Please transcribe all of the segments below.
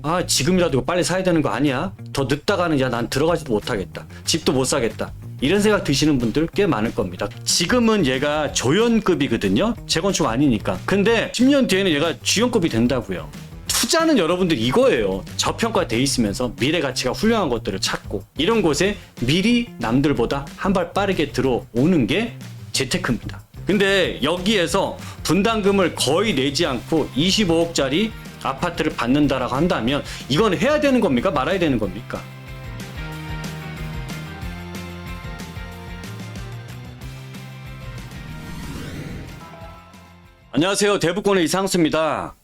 아, 지금이라도 빨리 사야 되는 거 아니야? 더 늦다가는 야, 난 들어가지도 못하겠다. 집도 못 사겠다. 이런 생각 드시는 분들 꽤 많을 겁니다. 지금은 얘가 조연급이거든요. 재건축 아니니까. 근데 10년 뒤에는 얘가 주연급이 된다고요. 투자는 여러분들 이거예요. 저평가돼 있으면서 미래 가치가 훌륭한 것들을 찾고 이런 곳에 미리 남들보다 한 발 빠르게 들어오는 게 재테크입니다. 근데 여기에서 분담금을 거의 내지 않고 25억짜리 아파트를 받는다라고 한다면 이건 해야 되는 겁니까? 말아야 되는 겁니까? 안녕하세요. 대부권의 이상수입니다.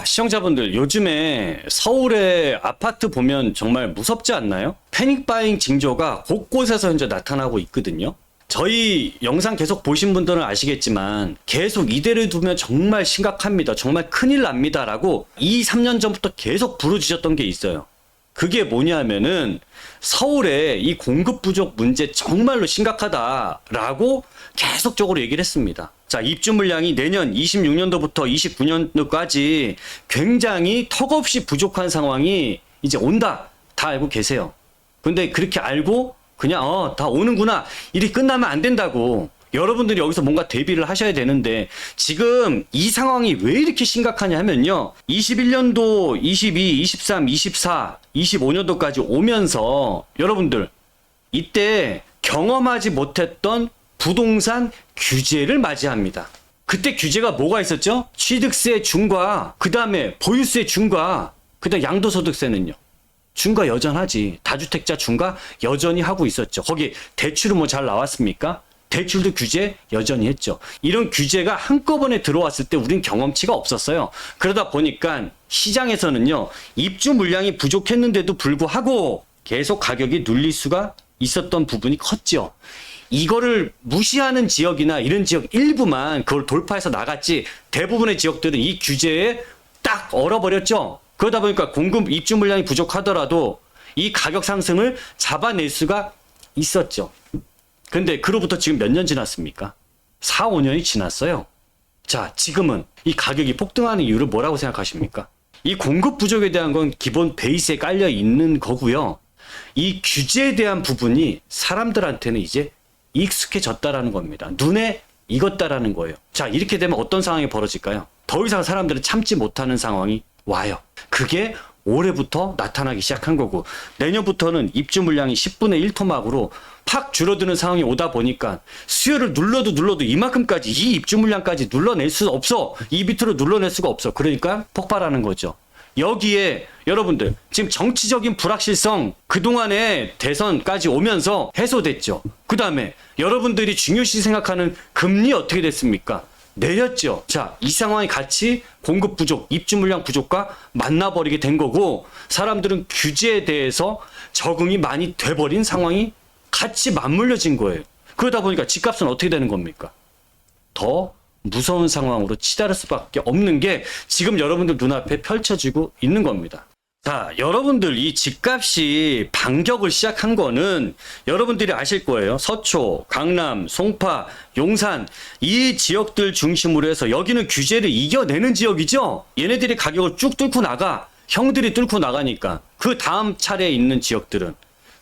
시청자분들, 요즘에 서울의 아파트 보면 정말 무섭지 않나요? 패닉바잉 징조가 곳곳에서 현재 나타나고 있거든요. 저희 영상 계속 보신 분들은 아시겠지만 계속 이대로 두면 정말 심각합니다. 정말 큰일 납니다. 라고 2, 3년 전부터 계속 부르짖었던 게 있어요. 그게 뭐냐면은 서울의 이 공급 부족 문제 정말로 심각하다라고 계속적으로 얘기를 했습니다. 자, 입주 물량이 내년 26년도부터 29년도까지 굉장히 턱없이 부족한 상황이 이제 온다. 다 알고 계세요. 근데 그렇게 알고 그냥 다 오는구나. 일이 끝나면 안 된다고. 여러분들이 여기서 뭔가 대비를 하셔야 되는데 지금 이 상황이 왜 이렇게 심각하냐 하면요. 21년도, 22, 23, 24, 25년도까지 오면서 여러분들 이때 경험하지 못했던 부동산 규제를 맞이합니다. 그때 규제가 뭐가 있었죠? 취득세 중과, 그 다음에 보유세 중과, 그 다음에 양도소득세는요. 중과 여전하지. 다주택자 중과 여전히 하고 있었죠. 거기 대출은 뭐 잘 나왔습니까? 대출도 규제 여전히 했죠. 이런 규제가 한꺼번에 들어왔을 때 우린 경험치가 없었어요. 그러다 보니까 시장에서는요. 입주 물량이 부족했는데도 불구하고 계속 가격이 눌릴 수가 있었던 부분이 컸죠. 이거를 무시하는 지역이나 이런 지역 일부만 그걸 돌파해서 나갔지 대부분의 지역들은 이 규제에 딱 얼어버렸죠. 그러다 보니까 공급 입주 물량이 부족하더라도 이 가격 상승을 잡아낼 수가 있었죠. 근데 그로부터 지금 몇 년 지났습니까? 4, 5년이 지났어요. 자, 지금은 이 가격이 폭등하는 이유를 뭐라고 생각하십니까? 이 공급 부족에 대한 건 기본 베이스에 깔려 있는 거고요. 이 규제에 대한 부분이 사람들한테는 이제 익숙해졌다라는 겁니다. 눈에 익었다라는 거예요. 자, 이렇게 되면 어떤 상황이 벌어질까요? 더 이상 사람들은 참지 못하는 상황이 와요. 그게 올해부터 나타나기 시작한 거고 내년부터는 입주 물량이 10분의 1 토막으로 팍 줄어드는 상황이 오다 보니까 수요를 눌러도 이만큼까지 이 입주 물량까지 눌러낼 수 없어. 이 밑으로 눌러낼 수가 없어. 그러니까 폭발하는 거죠. 여기에 여러분들 지금 정치적인 불확실성 그동안에 대선까지 오면서 해소됐죠. 그 다음에 여러분들이 중요시 생각하는 금리 어떻게 됐습니까? 내렸죠. 자, 이 상황이 같이 공급 부족, 입주 물량 부족과 만나버리게 된 거고 사람들은 규제에 대해서 적응이 많이 돼버린 상황이 같이 맞물려진 거예요. 그러다 보니까 집값은 어떻게 되는 겁니까? 더 무서운 상황으로 치달을 수밖에 없는 게 지금 여러분들 눈앞에 펼쳐지고 있는 겁니다. 자, 여러분들 이 집값이 반격을 시작한 거는 여러분들이 아실 거예요. 서초, 강남, 송파, 용산 이 지역들 중심으로 해서 여기는 규제를 이겨내는 지역이죠. 얘네들이 가격을 쭉 뚫고 나가. 형들이 뚫고 나가니까 그 다음 차례에 있는 지역들은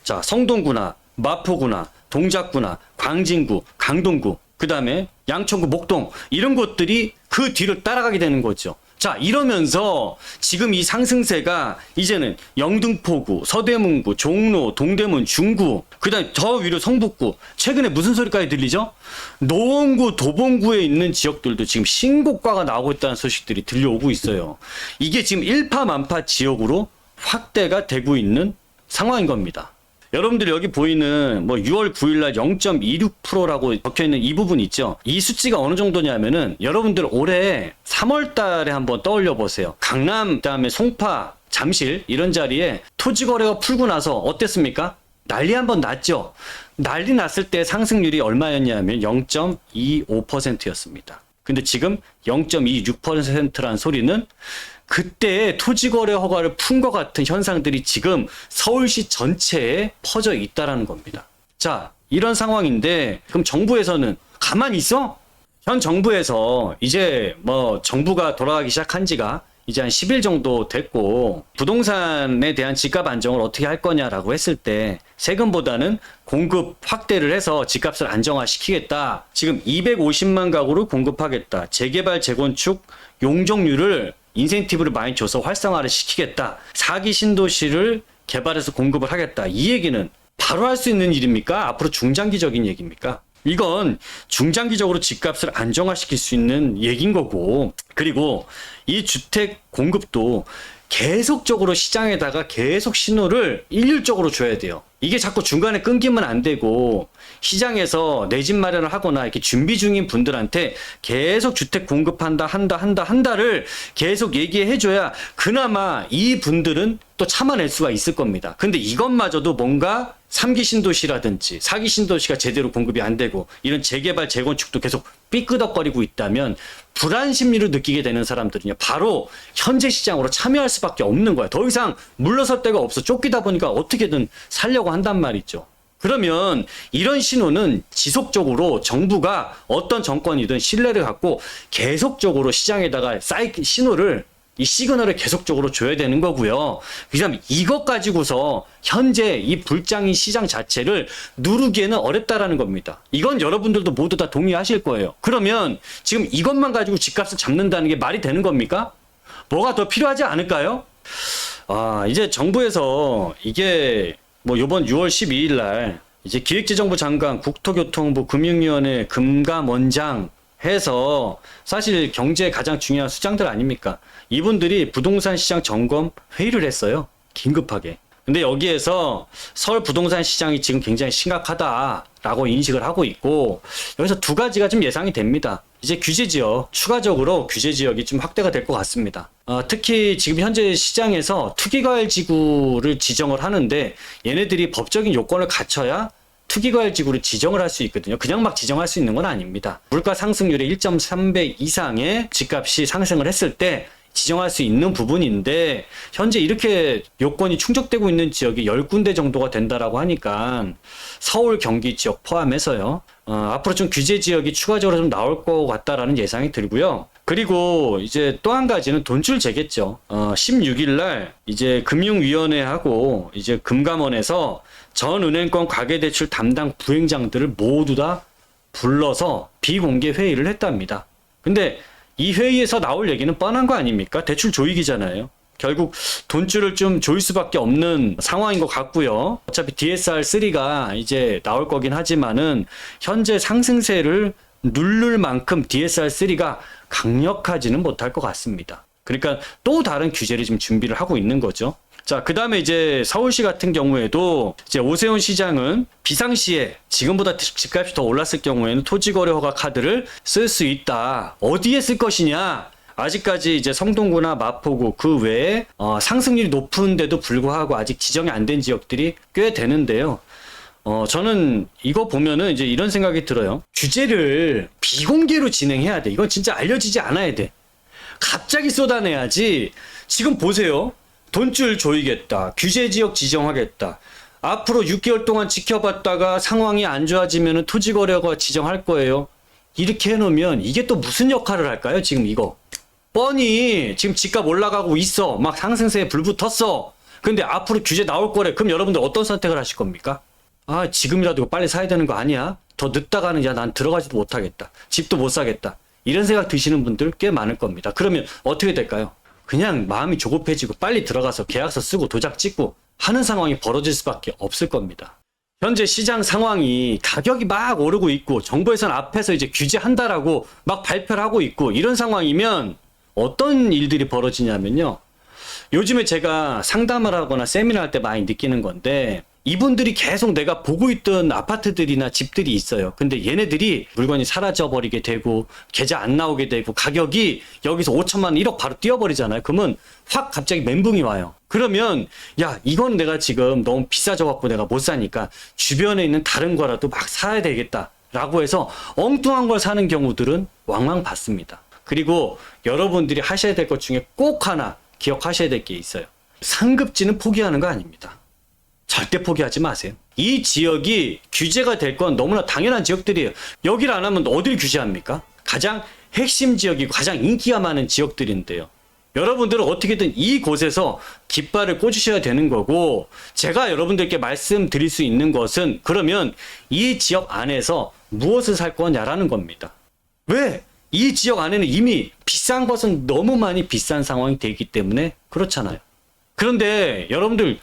자, 성동구나 마포구나 동작구나 광진구, 강동구 그 다음에 양천구, 목동 이런 곳들이 그 뒤를 따라가게 되는 거죠. 자, 이러면서 지금 이 상승세가 이제는 영등포구, 서대문구, 종로, 동대문, 중구, 그 다음에 저 위로 성북구, 최근에 무슨 소리까지 들리죠? 노원구, 도봉구에 있는 지역들도 지금 신고가가 나오고 있다는 소식들이 들려오고 있어요. 이게 지금 일파만파 지역으로 확대가 되고 있는 상황인 겁니다. 여러분들이 여기 보이는 6월 9일날 0.26%라고 적혀있는 이 부분 있죠. 이 수치가 어느 정도냐면은 여러분들 올해 3월달에 한번 떠올려 보세요. 강남, 그다음에 송파, 잠실 이런 자리에 토지거래가 풀고 나서 어땠습니까? 난리 한번 났죠. 난리 났을 때 상승률이 얼마였냐면 0.25%였습니다. 근데 지금 0.26%라는 소리는 그때 토지거래 허가를 푼 것 같은 현상들이 지금 서울시 전체에 퍼져 있다라는 겁니다. 자, 이런 상황인데 그럼 정부에서는 가만히 있어? 현 정부에서 이제 정부가 돌아가기 시작한 지가 이제 한 10일 정도 됐고 부동산에 대한 집값 안정을 어떻게 할 거냐라고 했을 때 세금보다는 공급 확대를 해서 집값을 안정화시키겠다. 지금 250만 가구를 공급하겠다. 재개발, 재건축, 용적률을 인센티브를 많이 줘서 활성화를 시키겠다. 4기 신도시를 개발해서 공급을 하겠다. 이 얘기는 바로 할 수 있는 일입니까? 앞으로 중장기적인 얘기입니까? 이건 중장기적으로 집값을 안정화시킬 수 있는 얘기인 거고, 그리고 이 주택 공급도 계속적으로 시장에다가 계속 신호를 일률적으로 줘야 돼요. 이게 자꾸 중간에 끊기면 안 되고, 시장에서 내 집 마련을 하거나 이렇게 준비 중인 분들한테 계속 주택 공급한다, 한다를 계속 얘기해줘야 그나마 이 분들은 또 참아낼 수가 있을 겁니다. 근데 이것마저도 뭔가 3기 신도시라든지 4기 신도시가 제대로 공급이 안 되고 이런 재개발, 재건축도 계속 삐끄덕거리고 있다면 불안 심리를 느끼게 되는 사람들은요, 바로 현재 시장으로 참여할 수밖에 없는 거야. 더 이상 물러설 데가 없어. 쫓기다 보니까 어떻게든 살려고 한단 말이죠. 그러면 이런 신호는 지속적으로 정부가 어떤 정권이든 신뢰를 갖고 계속적으로 시장에다가 신호를, 이 시그널을 계속적으로 줘야 되는 거고요. 그다음에 이것 가지고서 현재 이 불장인 시장 자체를 누르기에는 어렵다라는 겁니다. 이건 여러분들도 모두 다 동의하실 거예요. 그러면 지금 이것만 가지고 집값을 잡는다는 게 말이 되는 겁니까? 뭐가 더 필요하지 않을까요? 이제 정부에서 이게 뭐 이번 6월 12일 날 이제 기획재정부 장관, 국토교통부, 금융위원회, 금감원장 해서 사실 경제에 가장 중요한 수장들 아닙니까? 이분들이 부동산 시장 점검 회의를 했어요. 긴급하게. 근데 여기에서 서울 부동산 시장이 지금 굉장히 심각하다라고 인식을 하고 있고, 여기서 두 가지가 좀 예상이 됩니다. 이제 규제 지역, 추가적으로 규제 지역이 좀 확대가 될 것 같습니다. 특히 지금 현재 시장에서 투기과열 지구를 지정을 하는데 얘네들이 법적인 요건을 갖춰야 투기과열 지구를 지정을 할 수 있거든요. 그냥 막 지정할 수 있는 건 아닙니다. 물가 상승률의 1.3배 이상의 집값이 상승을 했을 때 지정할 수 있는 부분인데, 현재 이렇게 요건이 충족되고 있는 지역이 10군데 정도가 된다라고 하니까 서울, 경기 지역 포함해서요. 앞으로 좀 규제 지역이 추가적으로 좀 나올 것 같다라는 예상이 들고요. 그리고 이제 또 한 가지는 돈줄 재겠죠. 16일 날 이제 금융위원회하고 이제 금감원에서 전 은행권 가계대출 담당 부행장들을 모두 다 불러서 비공개 회의를 했답니다. 근데 이 회의에서 나올 얘기는 뻔한 거 아닙니까? 대출 조이기잖아요. 결국 돈줄을 좀 조일 수밖에 없는 상황인 것 같고요. 어차피 DSR3가 이제 나올 거긴 하지만은 현재 상승세를 누를 만큼 DSR3가 강력하지는 못할 것 같습니다. 그러니까 또 다른 규제를 지금 준비를 하고 있는 거죠. 자, 그 다음에 이제 서울시 같은 경우에도 이제 오세훈 시장은 비상시에 지금보다 집값이 더 올랐을 경우에는 토지거래허가 카드를 쓸 수 있다. 어디에 쓸 것이냐? 아직까지 이제 성동구나 마포구 그 외에 상승률이 높은데도 불구하고 아직 지정이 안 된 지역들이 꽤 되는데요. 저는 이거 보면은 이제 이런 생각이 들어요. 규제를 비공개로 진행해야 돼. 이건 진짜 알려지지 않아야 돼. 갑자기 쏟아내야지. 지금 보세요. 돈줄 조이겠다. 규제 지역 지정하겠다. 앞으로 6개월 동안 지켜봤다가 상황이 안 좋아지면 토지거래가 지정할 거예요. 이렇게 해놓으면 이게 또 무슨 역할을 할까요? 지금 이거. 뻔히 지금 집값 올라가고 있어. 막 상승세에 불 붙었어. 근데 앞으로 규제 나올 거래. 그럼 여러분들 어떤 선택을 하실 겁니까? 지금이라도 빨리 사야 되는 거 아니야? 더 늦다가는 난 들어가지도 못하겠다. 집도 못 사겠다. 이런 생각 드시는 분들 꽤 많을 겁니다. 그러면 어떻게 될까요? 그냥 마음이 조급해지고 빨리 들어가서 계약서 쓰고 도장 찍고 하는 상황이 벌어질 수밖에 없을 겁니다. 현재 시장 상황이 가격이 막 오르고 있고 정부에서는 앞에서 이제 규제한다라고 막 발표를 하고 있고 이런 상황이면 어떤 일들이 벌어지냐면요. 요즘에 제가 상담을 하거나 세미나 할 때 많이 느끼는 건데, 이분들이 계속 내가 보고 있던 아파트들이나 집들이 있어요. 근데 얘네들이 물건이 사라져버리게 되고 계좌 안 나오게 되고 가격이 여기서 5천만 원, 1억 바로 뛰어버리잖아요. 그러면 확 갑자기 멘붕이 와요. 그러면 이건 내가 지금 너무 비싸져 갖고 내가 못 사니까 주변에 있는 다른 거라도 막 사야 되겠다 라고 해서 엉뚱한 걸 사는 경우들은 왕왕 받습니다. 그리고 여러분들이 하셔야 될 것 중에 꼭 하나 기억하셔야 될 게 있어요. 상급지는 포기하는 거 아닙니다. 절대 포기하지 마세요. 이 지역이 규제가 될 건 너무나 당연한 지역들이에요. 여기를 안 하면 어디를 규제합니까? 가장 핵심 지역이고 가장 인기가 많은 지역들인데요. 여러분들은 어떻게든 이곳에서 깃발을 꽂으셔야 되는 거고, 제가 여러분들께 말씀드릴 수 있는 것은 그러면 이 지역 안에서 무엇을 살 거냐라는 겁니다. 왜? 이 지역 안에는 이미 비싼 것은 너무 많이 비싼 상황이 되기 때문에 그렇잖아요. 그런데 여러분들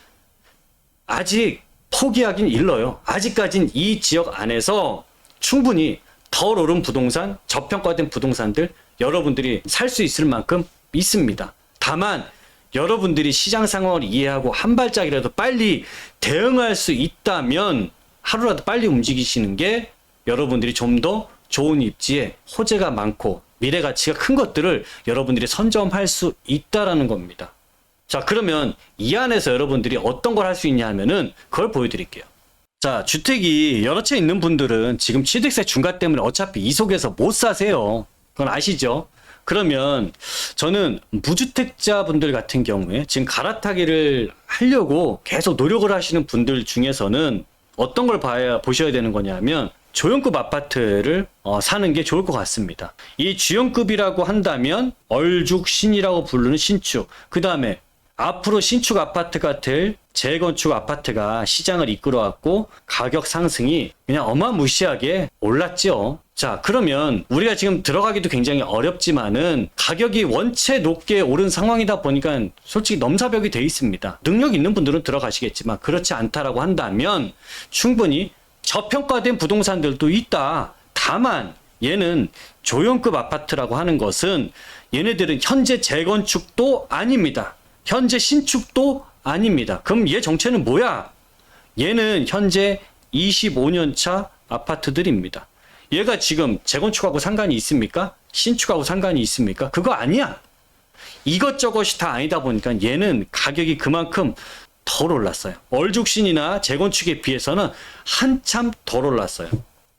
아직 포기하긴 일러요. 아직까진 이 지역 안에서 충분히 덜 오른 부동산, 저평가된 부동산들 여러분들이 살 수 있을 만큼 있습니다. 다만 여러분들이 시장 상황을 이해하고 한 발짝이라도 빨리 대응할 수 있다면 하루라도 빨리 움직이시는 게 여러분들이 좀 더 좋은 입지에 호재가 많고 미래 가치가 큰 것들을 여러분들이 선점할 수 있다라는 겁니다. 자, 그러면 이 안에서 여러분들이 어떤 걸 할 수 있냐 하면은 그걸 보여드릴게요. 자, 주택이 여러 채 있는 분들은 지금 취득세 중과 때문에 어차피 이 속에서 못 사세요. 그건 아시죠? 그러면 저는 무주택자 분들 같은 경우에 지금 갈아타기를 하려고 계속 노력을 하시는 분들 중에서는 어떤 걸 보셔야 되는 거냐면 조형급 아파트를 사는 게 좋을 것 같습니다. 이 주형급이라고 한다면 얼죽신이라고 부르는 신축, 그 다음에 앞으로 신축 아파트가 될 재건축 아파트가 시장을 이끌어왔고 가격 상승이 그냥 어마무시하게 올랐죠. 자, 그러면 우리가 지금 들어가기도 굉장히 어렵지만은 가격이 원체 높게 오른 상황이다 보니까 솔직히 넘사벽이 돼 있습니다. 능력 있는 분들은 들어가시겠지만 그렇지 않다라고 한다면 충분히 저평가된 부동산들도 있다. 다만 얘는 조형급 아파트라고 하는 것은 얘네들은 현재 재건축도 아닙니다. 현재 신축도 아닙니다. 그럼 얘 정체는 뭐야? 얘는 현재 25년 차 아파트들입니다. 얘가 지금 재건축하고 상관이 있습니까? 신축하고 상관이 있습니까? 그거 아니야. 이것저것이 다 아니다 보니까 얘는 가격이 그만큼 덜 올랐어요. 얼죽신이나 재건축에 비해서는 한참 덜 올랐어요.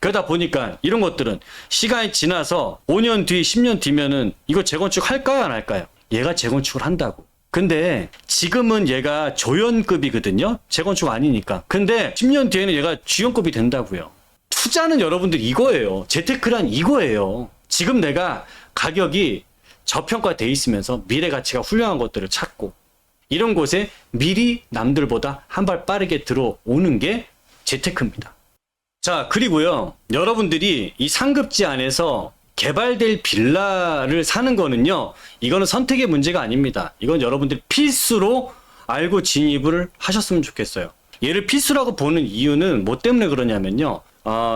그러다 보니까 이런 것들은 시간이 지나서 5년 뒤, 10년 뒤면은 이거 재건축 할까요? 안 할까요? 얘가 재건축을 한다고. 근데 지금은 얘가 조연급이거든요. 재건축 아니니까. 근데 10년 뒤에는 얘가 주연급이 된다고요. 투자는 여러분들 이거예요. 재테크란 이거예요. 지금 내가 가격이 저평가돼 있으면서 미래 가치가 훌륭한 것들을 찾고 이런 곳에 미리 남들보다 한 발 빠르게 들어오는 게 재테크입니다. 자, 그리고요. 여러분들이 이 상급지 안에서 개발될 빌라를 사는 거는요. 이거는 선택의 문제가 아닙니다. 이건 여러분들이 필수로 알고 진입을 하셨으면 좋겠어요. 얘를 필수라고 보는 이유는 뭐 때문에 그러냐면요.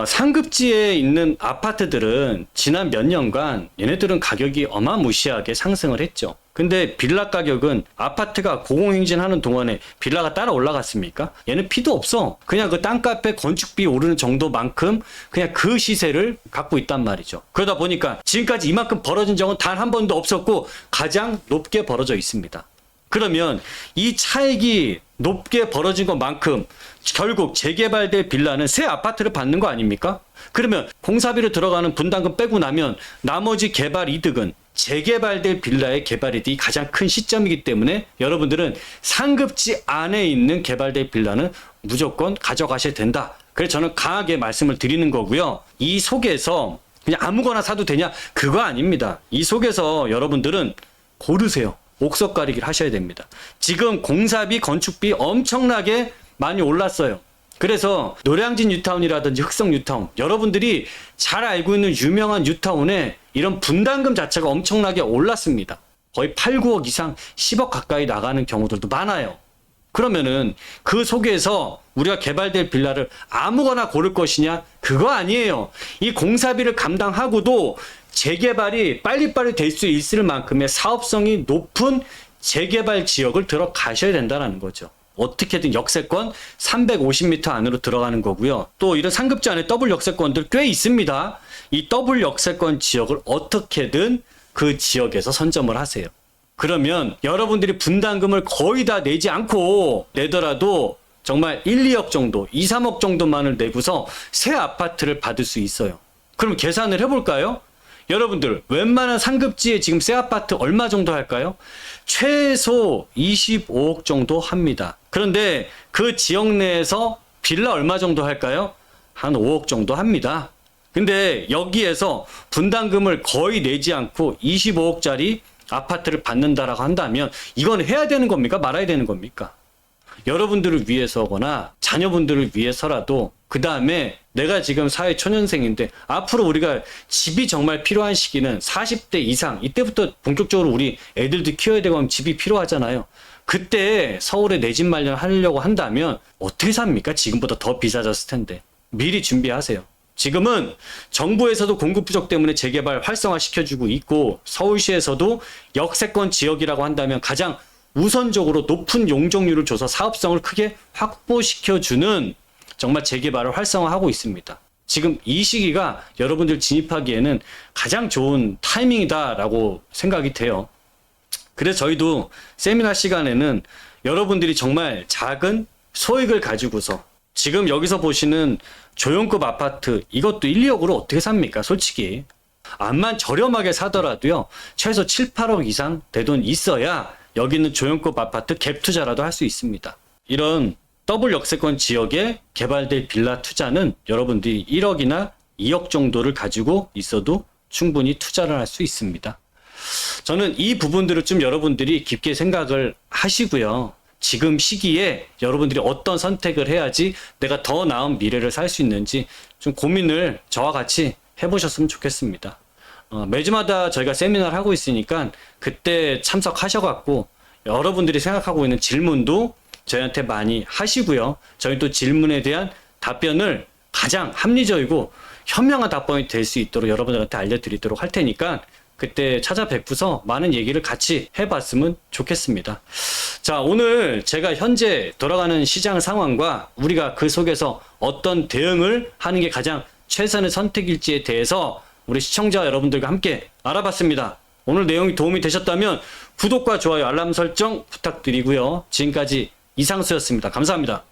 상급지에 있는 아파트들은 지난 몇 년간 얘네들은 가격이 어마무시하게 상승을 했죠. 근데 빌라 가격은 아파트가 고공행진하는 동안에 빌라가 따라 올라갔습니까? 얘는 피도 없어. 그냥 그 땅값에 건축비 오르는 정도만큼 그냥 그 시세를 갖고 있단 말이죠. 그러다 보니까 지금까지 이만큼 벌어진 적은 단 한 번도 없었고 가장 높게 벌어져 있습니다. 그러면 이 차익이 높게 벌어진 것만큼 결국 재개발될 빌라는 새 아파트를 받는 거 아닙니까? 그러면 공사비로 들어가는 분담금 빼고 나면 나머지 개발 이득은 재개발될 빌라의 개발 이득이 가장 큰 시점이기 때문에 여러분들은 상급지 안에 있는 개발될 빌라는 무조건 가져가셔야 된다. 그래서 저는 강하게 말씀을 드리는 거고요. 이 속에서 그냥 아무거나 사도 되냐? 그거 아닙니다. 이 속에서 여러분들은 고르세요. 옥석 가리기를 하셔야 됩니다. 지금 공사비, 건축비 엄청나게 많이 올랐어요. 그래서 노량진 뉴타운이라든지 흑성 뉴타운, 여러분들이 잘 알고 있는 유명한 뉴타운에 이런 분담금 자체가 엄청나게 올랐습니다. 거의 8, 9억 이상 10억 가까이 나가는 경우들도 많아요. 그러면은 그 속에서 우리가 개발될 빌라를 아무거나 고를 것이냐? 그거 아니에요. 이 공사비를 감당하고도 재개발이 빨리빨리 될 수 있을 만큼의 사업성이 높은 재개발 지역을 들어가셔야 된다는 거죠. 어떻게든 역세권 350m 안으로 들어가는 거고요. 또 이런 상급지 안에 더블 역세권들 꽤 있습니다. 이 더블 역세권 지역을 어떻게든 그 지역에서 선점을 하세요. 그러면 여러분들이 분담금을 거의 다 내지 않고 내더라도 정말 1, 2억 정도, 2, 3억 정도만을 내고서 새 아파트를 받을 수 있어요. 그럼 계산을 해볼까요? 여러분들 웬만한 상급지에 지금 새 아파트 얼마 정도 할까요? 최소 25억 정도 합니다. 그런데 그 지역 내에서 빌라 얼마 정도 할까요? 한 5억 정도 합니다. 근데 여기에서 분담금을 거의 내지 않고 25억짜리 아파트를 받는다라고 한다면 이건 해야 되는 겁니까? 말아야 되는 겁니까? 여러분들을 위해서거나 자녀분들을 위해서라도 그 다음에 내가 지금 사회 초년생인데 앞으로 우리가 집이 정말 필요한 시기는 40대 이상 이때부터 본격적으로 우리 애들도 키워야 되고 하면 집이 필요하잖아요. 그때 서울에 내 집 마련하려고 한다면 어떻게 삽니까? 지금보다 더 비싸졌을 텐데 미리 준비하세요. 지금은 정부에서도 공급 부족 때문에 재개발 활성화 시켜주고 있고 서울시에서도 역세권 지역이라고 한다면 가장 우선적으로 높은 용적률을 줘서 사업성을 크게 확보시켜주는 정말 재개발을 활성화하고 있습니다. 지금 이 시기가 여러분들 진입하기에는 가장 좋은 타이밍이다라고 생각이 돼요. 그래서 저희도 세미나 시간에는 여러분들이 정말 작은 소액을 가지고서 지금 여기서 보시는 조형급 아파트 이것도 1, 2억으로 어떻게 삽니까? 솔직히. 암만 저렴하게 사더라도요. 최소 7, 8억 이상 내 돈 있어야 여기 있는 조형급 아파트 갭 투자라도 할 수 있습니다. 이런 더블 역세권 지역에 개발될 빌라 투자는 여러분들이 1억이나 2억 정도를 가지고 있어도 충분히 투자를 할 수 있습니다. 저는 이 부분들을 좀 여러분들이 깊게 생각을 하시고요. 지금 시기에 여러분들이 어떤 선택을 해야지 내가 더 나은 미래를 살 수 있는지 좀 고민을 저와 같이 해보셨으면 좋겠습니다. 매주마다 저희가 세미나를 하고 있으니까 그때 참석하셔갖고 여러분들이 생각하고 있는 질문도 저희한테 많이 하시고요. 저희 또 질문에 대한 답변을 가장 합리적이고 현명한 답변이 될 수 있도록 여러분들한테 알려드리도록 할 테니까 그때 찾아뵙고서 많은 얘기를 같이 해봤으면 좋겠습니다. 자, 오늘 제가 현재 돌아가는 시장 상황과 우리가 그 속에서 어떤 대응을 하는 게 가장 최선의 선택일지에 대해서 우리 시청자 여러분들과 함께 알아봤습니다. 오늘 내용이 도움이 되셨다면 구독과 좋아요, 알람 설정 부탁드리고요. 지금까지 이상수였습니다. 감사합니다.